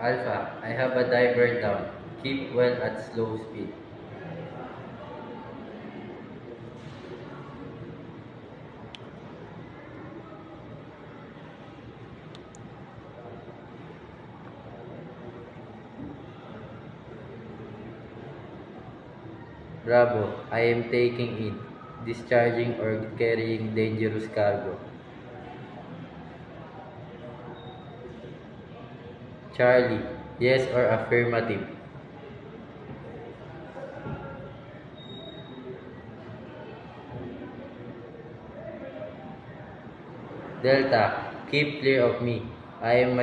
Alpha, I have a diver down. Keep well at slow speed. Bravo, I am taking it. Discharging or carrying dangerous cargo. Charlie, yes or affirmative. Delta, keep clear of me. I am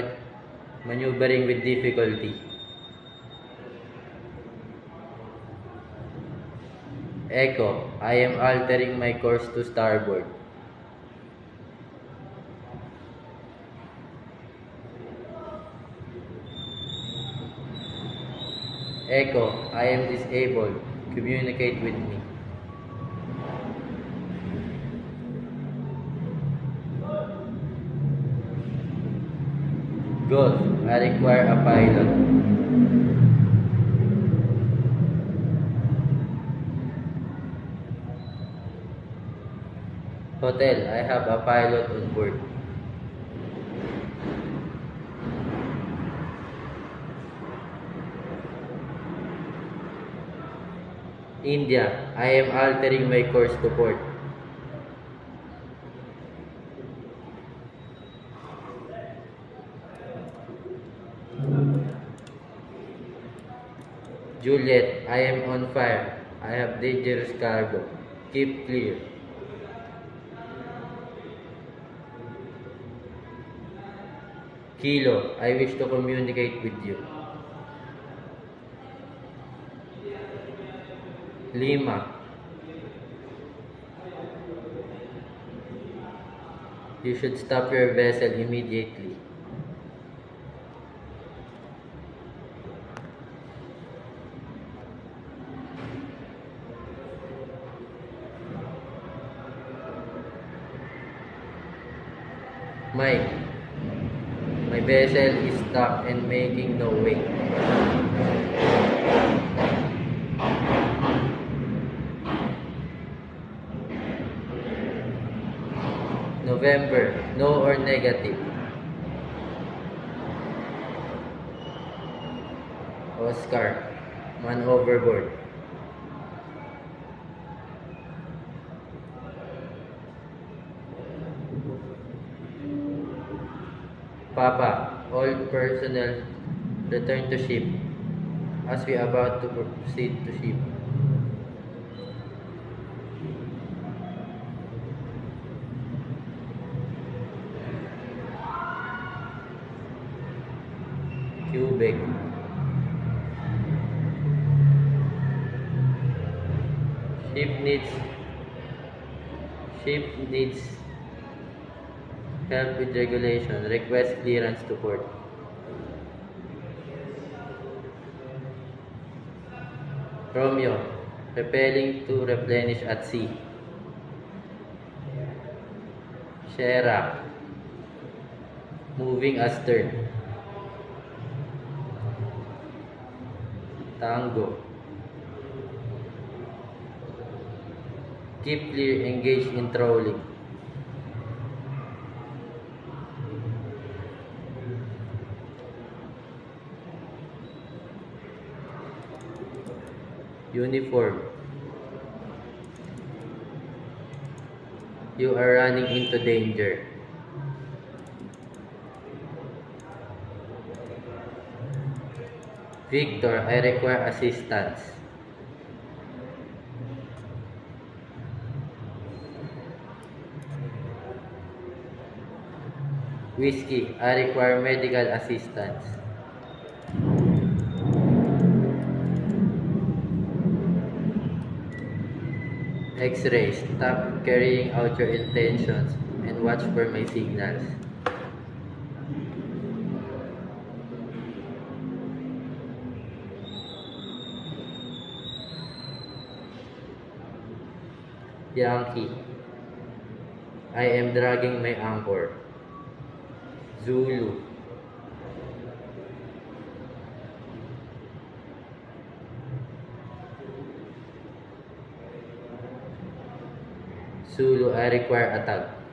maneuvering with difficulty. Echo, I am altering my course to starboard. Echo, I am disabled. Communicate with me. Golf, I require a pilot. Hotel, I have a pilot on board. India, I am altering my course to port. Juliet, I am on fire. I have dangerous cargo. Keep clear. Kilo, I wish to communicate with you. Lima, you should stop your vessel immediately. Mike, my vessel is stuck and making no way. November, no or negative. Oscar, man overboard. Papa, all personnel return to ship as we about to proceed to ship. Quebec. Ship needs ship needs help with regulation. Request clearance to port. Romeo, repelling to replenish at sea. Shera, moving astern. Tango, keep clear, engage in trolling. Uniform, you are running into danger. Victor, I require assistance. Whiskey, I require medical assistance. X-ray, stop carrying out your intentions and watch for my signals. Yankee, I am dragging my anchor. Zulu, Zulu, I require a tag.